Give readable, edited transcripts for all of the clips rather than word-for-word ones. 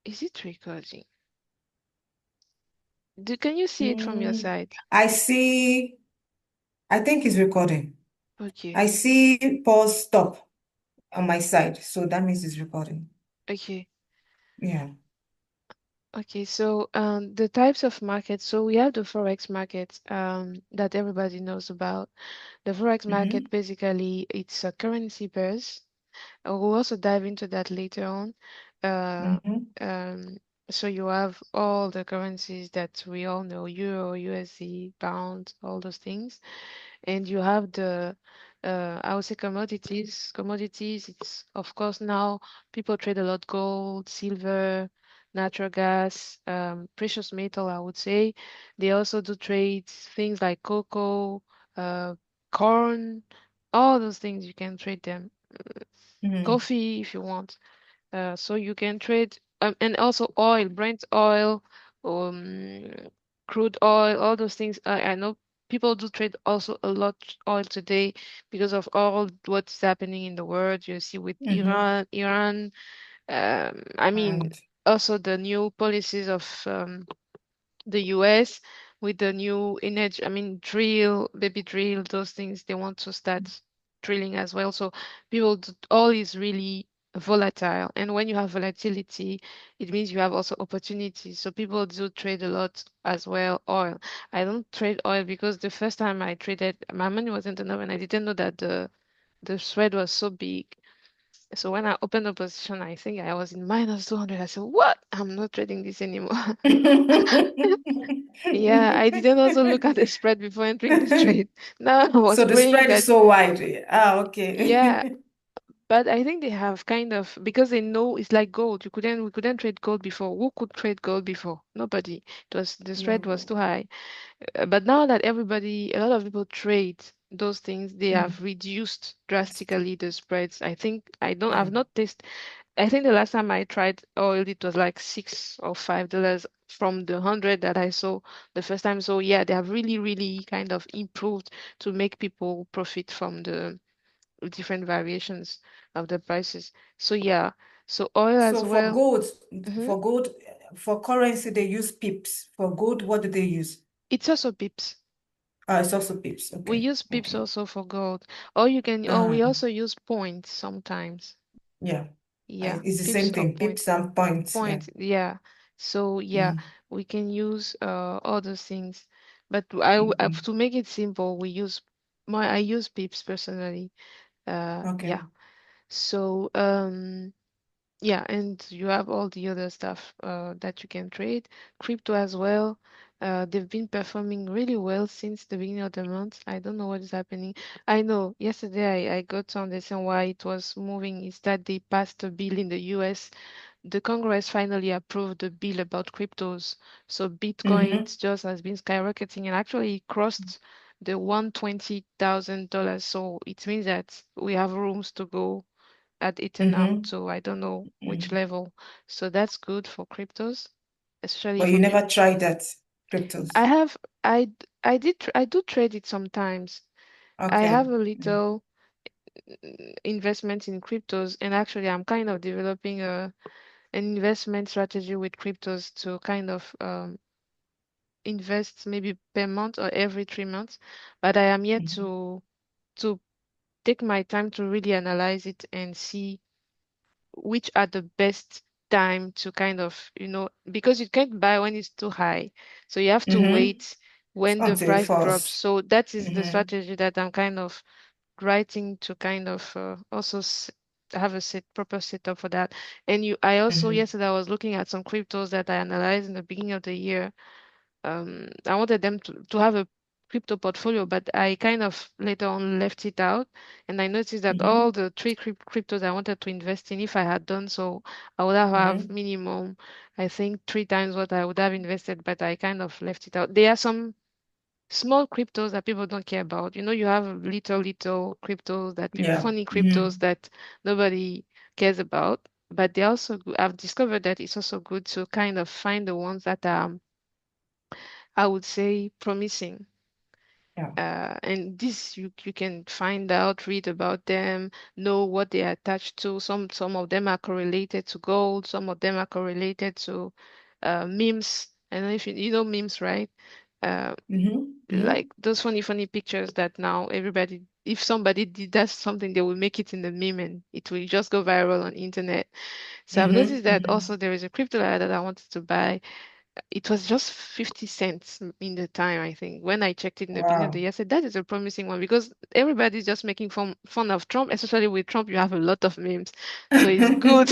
Is it recording? Can you see it from your Mm, side? I see, I think it's recording. Okay, I see pause stop on my side, so that means it's recording. okay, Yeah. okay. So, the types of markets. So we have the forex market, that everybody knows about. The forex market, Mm-hmm. basically, it's a currency pairs. We'll also dive into that later on. Uh, Mm-hmm. um, so you have all the currencies that we all know: euro, USD, pound, all those things. And you have the I would say commodities. Commodities, it's of course now people trade a lot gold, silver, natural gas, precious metal, I would say. They also do trade things like cocoa, uh, corn, all those things you can trade them. Mm-hmm. Coffee if you want. So you can trade, and also oil, Brent oil, um, crude oil, all those things. I know people do trade also a lot oil today because of all what's happening in the world. You see with Mm-hmm. Iran. I mean, And also the new policies of the US with the new energy, I mean, baby drill, those things, they want to start drilling as well. So all is really volatile. And when you have volatility, it means you have also opportunities. So people do trade a lot as well, oil. I don't trade oil because the first time I traded, my money wasn't enough and I didn't know that the spread was so big. So when I opened the position, I think I was in minus 200. I said, what? I'm not trading this anymore. Yeah, I didn't also look at the spread before entering the trade. Now I was so the praying spread is that, so wide. Ah, yeah, okay. but I think they have kind of because they know it's like gold. We couldn't trade gold before. Who could trade gold before? Nobody. The spread was No. too high. But now that a lot of people trade those things, they Mm. have reduced drastically the spreads. I've Yeah. not tasted. I think the last time I tried oil, it was like $6 or $5 from the 100 that I saw the first time. So yeah, they have really, really kind of improved to make people profit from the different variations of the prices. So yeah, so oil as So well. Hmm. for gold, for currency, they use pips. For gold, what do they use? It's also pips. It's also pips. We Okay. use pips Okay. also for gold, or we Uh, also use points sometimes. yeah. Yeah, It's the pips same or thing. points. Pips and points. Yeah. Point, yeah. So yeah, Mm. we can use all those things, but Okay. to make it simple, I use pips personally. Okay. Yeah. So yeah, and you have all the other stuff that you can trade. Crypto as well. They've been performing really well since the beginning of the month. I don't know what is happening. I know yesterday I got to understand why it was moving is that they passed a bill in the US. The Congress finally approved the bill about cryptos. So Bitcoin Mm-hmm. just has been skyrocketing and actually crossed the $120,000. So it means that we have rooms to go at it now. Mm-hmm. So I don't know which Mm. level. So that's good for cryptos, especially But for you people. never tried that I cryptos. have I do trade it sometimes. I have Okay. a Mm. little investment in cryptos, and actually I'm kind of developing an investment strategy with cryptos to kind of invest maybe per month or every 3 months. But I am yet Mhm. to take my time to really analyze it and see which are the best time to kind of, because you can't buy when it's too high. So you have to Mm-hmm. wait when the Until it price drops. falls. So that is the Mm-hmm. strategy that I'm kind of writing to kind of also have a proper setup for that. And I also Mm-hmm. yesterday I was looking at some cryptos that I analyzed in the beginning of the year. I wanted them to have a crypto portfolio, but I kind of later on left it out. And I noticed that Mm-hmm. all the three cryptos I wanted to invest in, if I had done so, I would have Mm-hmm. minimum, I think, 3 times what I would have invested, but I kind of left it out. There are some small cryptos that people don't care about. You have little cryptos that Yeah. funny cryptos Mm-hmm. that nobody cares about. But they also, I've discovered that it's also good to kind of find the ones that are, I would say, promising. Yeah. And this you can find out, read about them, know what they are attached to. Some of them are correlated to gold, some of them are correlated to memes. I don't know if you know memes, right? Uh, like Mm-hmm. those funny pictures that now everybody, if somebody did that something, they will make it in the meme and it will just go viral on internet. So I've Mm-hmm. noticed that Mm-hmm. also there is a crypto that I wanted to buy. It was just 50 cents in the time, I think. When I checked it in the beginning of the Wow. year, I said that is a promising one because everybody's just making fun of Trump, especially with Trump, you have a lot of memes. So it's good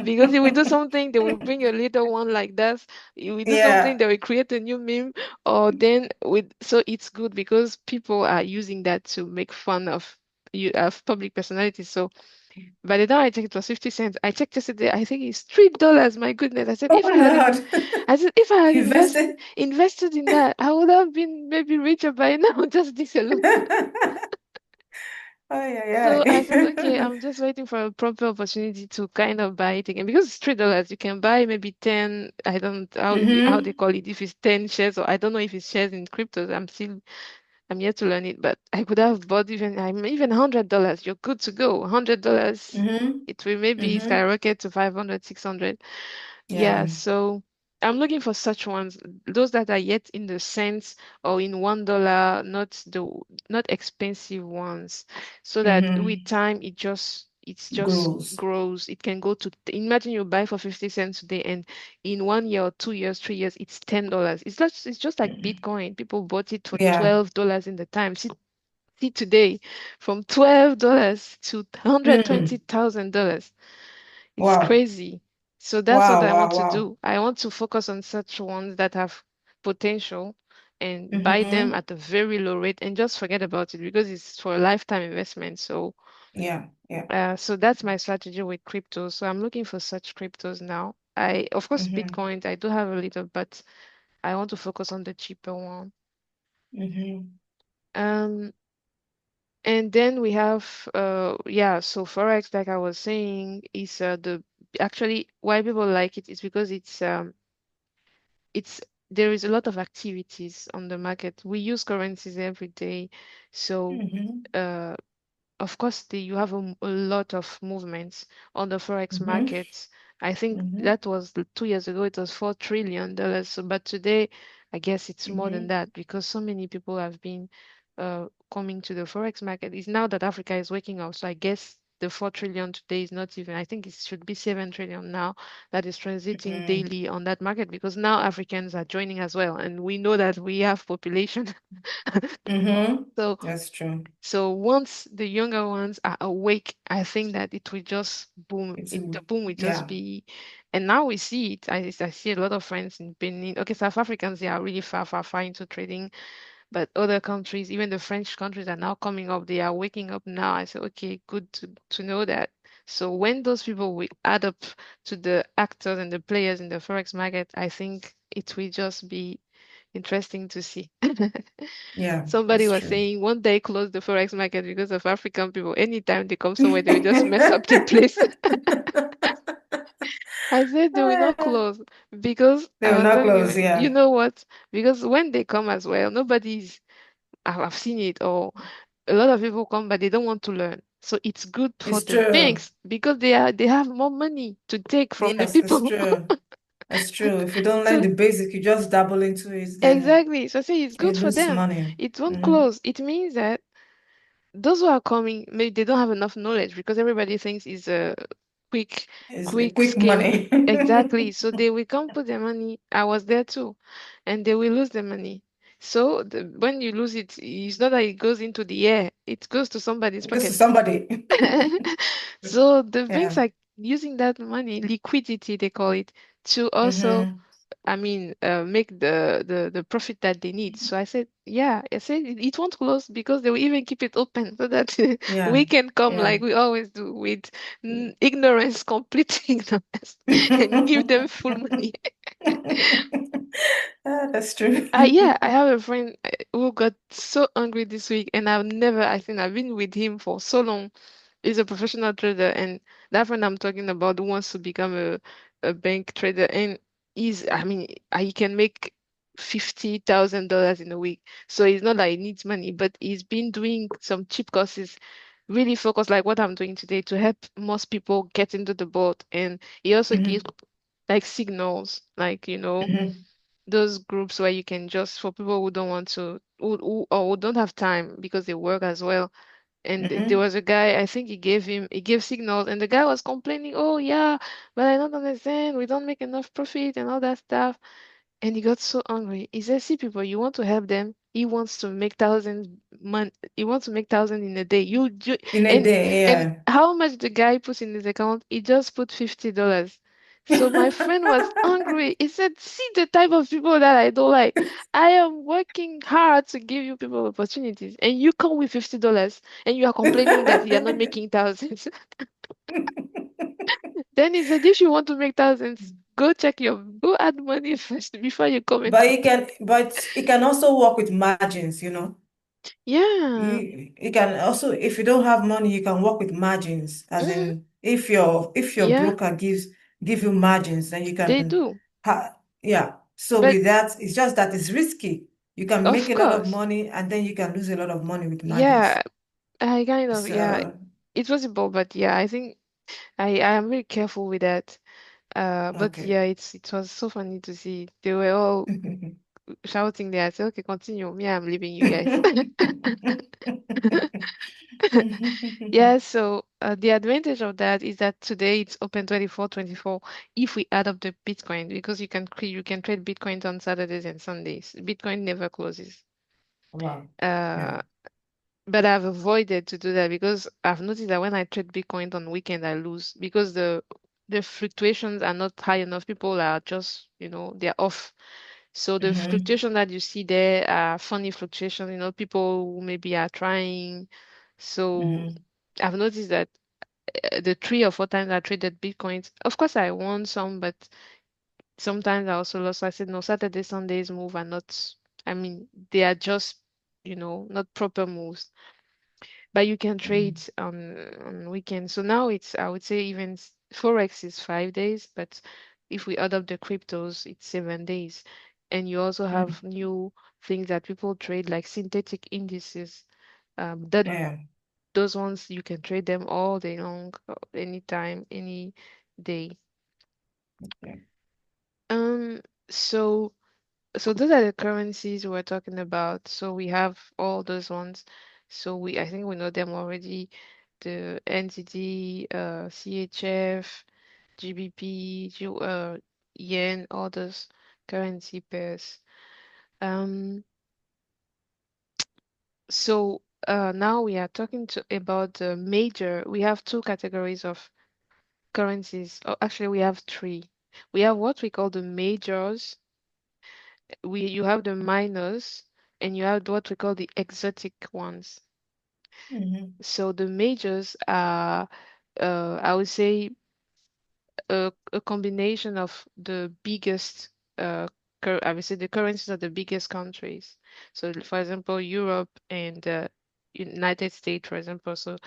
because if we do something, they will bring a little one like that. If we do something, Yeah. they will create a new meme, or then with so it's good because people are using that to make fun of you of public personalities. So by the time I checked, it was 50 cents. I checked yesterday, I think it's $3. My goodness. Oh my God. I said, if I had Invested. invested in that, I would have been maybe richer by now, just this alone. Ay, ay, So I said, okay, ay. I'm just waiting for a proper opportunity to kind of buy it again because it's $3. You can buy maybe 10, I don't how they Mm-hmm. call it, if it's 10 shares or I don't know if it's shares in cryptos. I'm yet to learn it, but I could have bought even $100. You're good to go. $100, Mm-hmm. it will maybe Mm-hmm. skyrocket to 500, 600. Yeah, Yeah. so I'm looking for such ones, those that are yet in the cents or in $1, not expensive ones, so that with Mm-hmm. time it just Grows. grows. It can go to imagine you buy for 50 cents today, and in 1 year or 2 years, 3 years, it's $10. It's just like Mm. Bitcoin. People bought it for Yeah. $12 in the time. See today, from $12 to Mm. $120,000. It's Wow. crazy. So that's what Wow. I want Wow. to Wow. do. I want to focus on such ones that have potential and buy them Mm-hmm. at a very low rate and just forget about it because it's for a lifetime investment. Yeah. Yeah. So that's my strategy with crypto. So I'm looking for such cryptos now. Of course, Mm-hmm. Bitcoin, I do have a little, but I want to focus on the cheaper one. Mm-hmm. Um, and then we have, yeah, so Forex, like I was saying, is actually why people like it is because it's there is a lot of activities on the market. We use currencies every day, so Mm-hmm. uh, of course, you have a lot of movements on the forex Mm-hmm. markets. I think Mm-hmm. that was 2 years ago. It was $4 trillion. So, but today, I guess it's more than Mm-hmm. that because so many people have been coming to the forex market. It's now that Africa is waking up. So I guess the 4 trillion today is not even. I think it should be 7 trillion now that is transiting Mm-hmm. daily on that market because now Africans are joining as well, and we know that we have population. Mm-hmm. So That's true. so once the younger ones are awake, I think that it will just boom. It's The boom will just yeah. be, and now we see it. I see a lot of friends in Benin. Okay, South Africans, they are really far into trading, but other countries, even the French countries, are now coming up. They are waking up now. I said, okay, good to know that. So when those people will add up to the actors and the players in the forex market, I think it will just be interesting to see. Yeah. Somebody That's was true. saying one day close the forex market because of African people. Anytime they come somewhere, they will just mess up the place. I said they will not close because They I will was not telling close, you yeah. know what? Because when they come as well, I've seen it, or a lot of people come, but they don't want to learn. So it's good for It's the true. banks because they have more money to take from the Yes, it's people. true. That's true. If you don't learn So the basic, you just dabble into it, then exactly. So I say it's you good for lose them. money. It won't Mm-hmm. close. It means that those who are coming, maybe they don't have enough knowledge because everybody thinks it's a quick, It's a quick quick scheme. money. Exactly. So they will come put their money. I was there too, and they will lose their money. So when you lose it, it's not that it goes into the air; it goes to somebody's Because to pocket. somebody. So the banks Yeah. are using that money, liquidity they call it, to also Mm-hmm. make the profit that they need. So I said, yeah, I said it won't close because they will even keep it open so that Yeah. we can come Yeah. like we always do with ignorance, complete ignorance, and give them full money. Ah, that's true. Yeah, I have a friend who got so angry this week, and I think I've been with him for so long. He's a professional trader, and that friend I'm talking about wants to become a bank trader, and he can make. $50,000 in a week. So it's not that he needs money, but he's been doing some cheap courses, really focused like what I'm doing today to help most people get into the boat. And he also gives Mm-hmm. like signals, like, Mm-hmm. those groups where you can just for people who don't want to or who don't have time because they work as well. And there Mm-hmm. was a guy, I think he gave signals, and the guy was complaining, oh yeah, but I don't understand, we don't make enough profit and all that stuff. And he got so angry. He said, see people, you want to help them. He wants to make thousands in a day. In a And day, and yeah. how much the guy puts in his account? He just put $50. So my friend was angry. He said, see the type of people that I don't like. I am working hard to give you people opportunities, and you come with $50 and you are complaining that you are not making thousands. Then he said, if you want to make thousands, go add money first before you come and But it can also work with margins. Yeah. You can also, if you don't have money, you can work with margins. As Hmm. in, if your Yeah, broker give you margins, then you they can do. yeah. So But with that, it's just that it's risky. You can make of a lot of course, money and then you can lose a lot of money with margins. yeah, I kind of, yeah, So, it's possible, but yeah, I think I am very careful with that. But okay. yeah, it was so funny to see. They were all shouting there. I said, okay, continue. Me, I'm leaving you guys. Yeah, so the advantage of that is that today it's open 24/24 if we add up the Bitcoin because you can trade Bitcoin on Saturdays and Sundays. Bitcoin never closes. Wow. Uh, Yeah. but I've avoided to do that because I've noticed that when I trade Bitcoin on weekend, I lose because the fluctuations are not high enough. People are just, they're off. So the Mm-hmm. fluctuation that you see there are funny fluctuations, people who maybe are trying. So Mm-hmm. I've noticed that the 3 or 4 times I traded Bitcoins, of course I won some, but sometimes I also lost. So I said, no, Saturday, Sundays move are not, I mean, they are just, not proper moves. But you can trade on weekends. So now I would say even Forex is 5 days, but if we add up the cryptos, it's 7 days. And you also Mm-hmm. have new things that people trade, like synthetic indices. That Yeah. those ones you can trade them all day long, anytime, any day. Yeah. Um, so so those are the currencies we're talking about. So we have all those ones. I think we know them already. The NZD, CHF, GBP, yen, all those currency pairs. Um, now we are talking about the major. We have two categories of currencies. Oh, actually, we have three. We have what we call the majors. You have the minors, and you have what we call the exotic ones. Mm-hmm. So the majors are, I would say, a combination of the biggest, I would say the currencies of the biggest countries. So, for example, Europe and United States, for example. So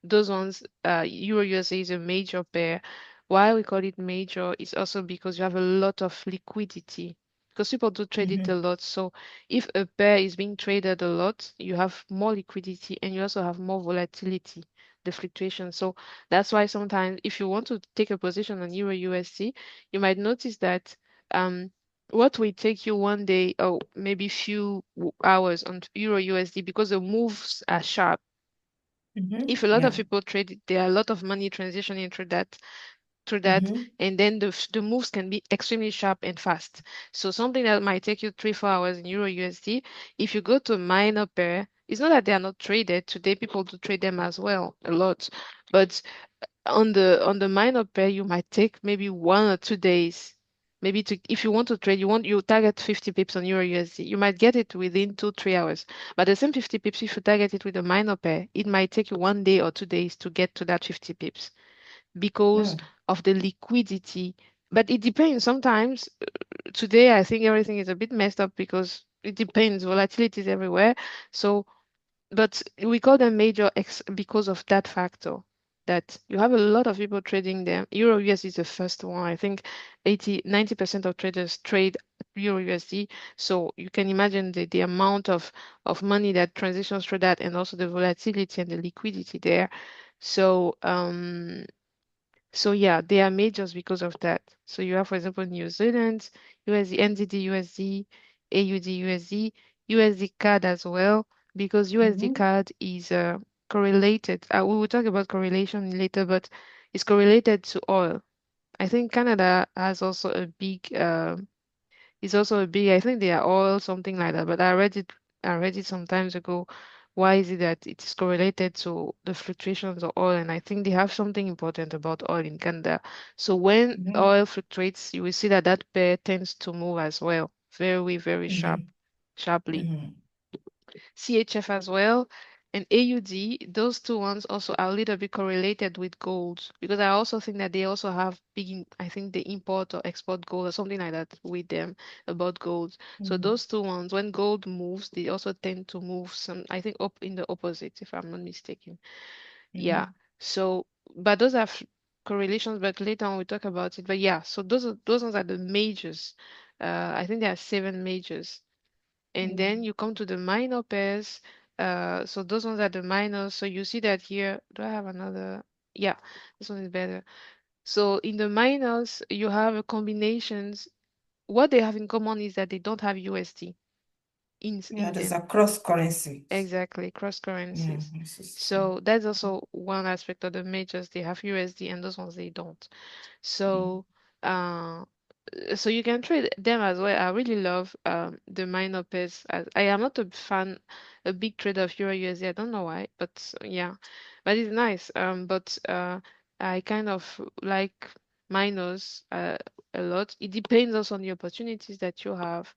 those ones, Euro USA is a major pair. Why we call it major is also because you have a lot of liquidity. Because people do trade it a Mm-hmm. lot. So if a pair is being traded a lot, you have more liquidity and you also have more volatility, the fluctuation. So that's why sometimes if you want to take a position on Euro USD, you might notice that um what will take you one day or maybe few hours on Euro USD because the moves are sharp. Mm-hmm. If a lot of Yeah. people trade it, there are a lot of money transitioning through that, Mm-hmm. and then the moves can be extremely sharp and fast. So something that might take you 3, 4 hours in Euro USD, if you go to a minor pair, it's not that they are not traded. Today people do trade them as well, a lot. But on the minor pair, you might take maybe 1 or 2 days. Maybe if you want to trade, you target 50 pips on Euro USD. You might get it within 2, 3 hours. But the same 50 pips, if you target it with a minor pair, it might take you 1 day or 2 days to get to that 50 pips because Yeah. of the liquidity. But it depends. Sometimes today I think everything is a bit messed up because it depends. Volatility is everywhere. So but we call them major X because of that factor that you have a lot of people trading them. Euro US is the first one. I think 80, 90% of traders trade Euro USD. So you can imagine the amount of money that transitions through that, and also the volatility and the liquidity there. So so yeah, they are made just because of that. So you have, for example, New Zealand, USD, NZD, USD, AUD, USD, USD CAD as well, because USD Mm-hmm. CAD is correlated. We will talk about correlation later, but it's correlated to oil. I think Canada has also a big it's also a big, I think they are all something like that, but I read it some times ago. Why is it that it is correlated to the fluctuations of oil? And I think they have something important about oil in Canada. So when Mm-hmm. oil fluctuates, you will see that that pair tends to move as well, very, very sharply. Mm-hmm. CHF as well, and AUD, those two ones also are a little bit correlated with gold because I also think that they also have I think they import or export gold or something like that with them about gold. So Mm-hmm. those two ones, when gold moves, they also tend to move some, I think, up in the opposite, if I'm not mistaken. Yeah. Mm-hmm. So, but those are correlations, but later on we talk about it. But yeah, so those ones are the majors. I think there are seven majors, and then you come to the minor pairs. So those ones are the minors. So you see that here. Do I have another? Yeah, this one is better. So in the minors, you have a combinations. What they have in common is that they don't have USD Yeah, in there's them. a cross currencies. Exactly, cross Yeah, currencies. this is So that's also one aspect of the majors. They have USD and those ones they don't. mm, So, uh, so you can trade them as well. I really love the minor pairs. I am not a fan, a big trader of Euro USD. I don't know why, but yeah, but it's nice. But I kind of like minors a lot. It depends also on the opportunities that you have.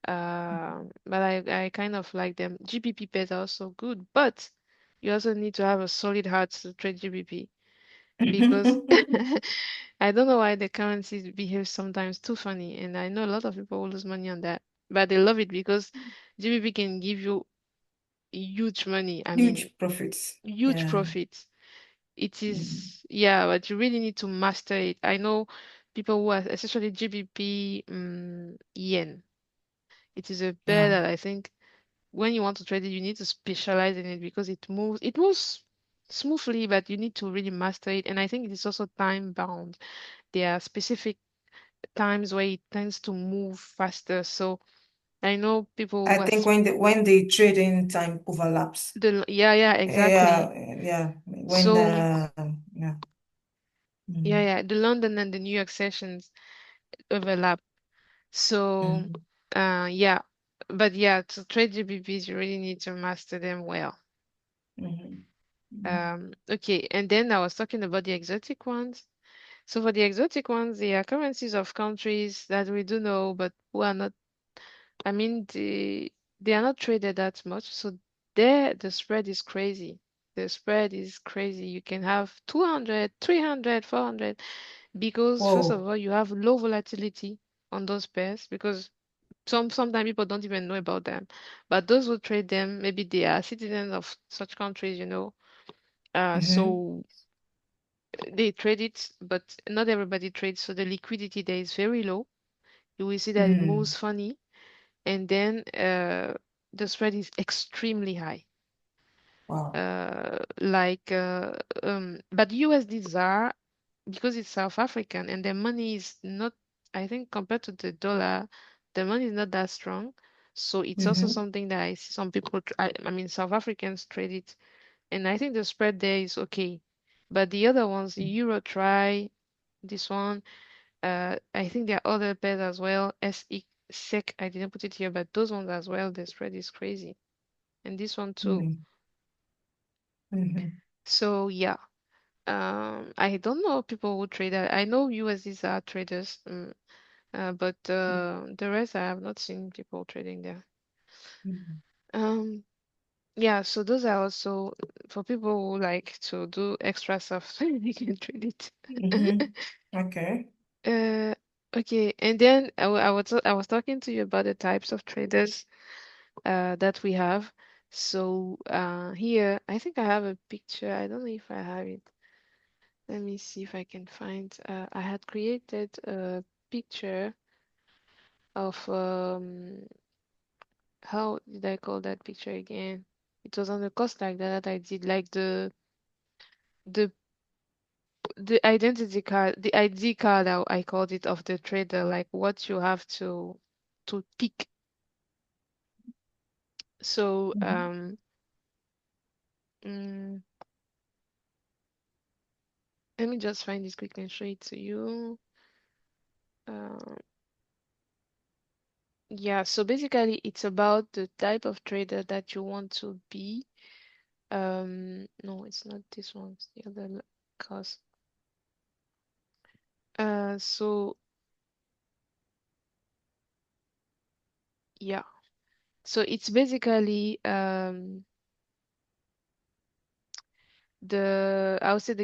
But I kind of like them. GBP pairs are also good, but you also need to have a solid heart to trade GBP because I don't know why the currencies behave sometimes too funny, and I know a lot of people will lose money on that, but they love it because GBP can give you huge money. I mean, huge profits. huge Yeah. profits. It Mm, is, yeah, but you really need to master it. I know people who are, especially GBP, yen. It is a pair yeah. that I think when you want to trade it, you need to specialize in it because it moves smoothly, but you need to really master it. And I think it is also time bound. There are specific times where it tends to move faster. So I know people I who are think when the trading time overlaps. yeah, Yeah, exactly. yeah. When So yeah. yeah, Mm, yeah, the London and the New York sessions overlap. So mm, yeah, but yeah, to trade GBPs, you really need to master them well. mm, mm, Okay, and then I was talking about the exotic ones. So for the exotic ones, they are currencies of countries that we do know, but who are not, I mean, they are not traded that much. So there, the spread is crazy. The spread is crazy. You can have 200, 300, 400, because first of whoa. all, you have low volatility on those pairs because sometimes people don't even know about them. But those who trade them, maybe they are citizens of such countries, you know. Mm-hmm. So they trade it, but not everybody trades. So the liquidity there is very low. You will see that it Mm, moves funny, and then the spread is extremely high. wow. But USD ZAR, because it's South African and their money is not, I think compared to the dollar, the money is not that strong. So it's also Mm-hmm. something that I see some people, I mean, South Africans trade it, and I think the spread there is okay. But the other ones, the Euro try, this one, I think there are other pairs as well. SEC, I didn't put it here, but those ones as well, the spread is crazy. And this one too. Mm, mm-hmm. So yeah. I don't know people who trade that. I know USDs are traders, but the rest I have not seen people trading there. Mm-hmm. Um, yeah, so those are also for people who like to do extra stuff, they can trade it. Mm-hmm. Okay. Uh, okay, and then I was talking to you about the types of traders that we have. So here I think I have a picture. I don't know if I have it. Let me see if I can find. I had created a picture of how did I call that picture again? It was on the course like that I did, like the the identity card, the ID card, I called it, of the trader, like what you have to tick. So Mhm. mm, let me just find this quickly and show it to you. Uh, yeah, so basically it's about the type of trader that you want to be. No, it's not this one, it's the other course. So yeah, so it's basically the I would say the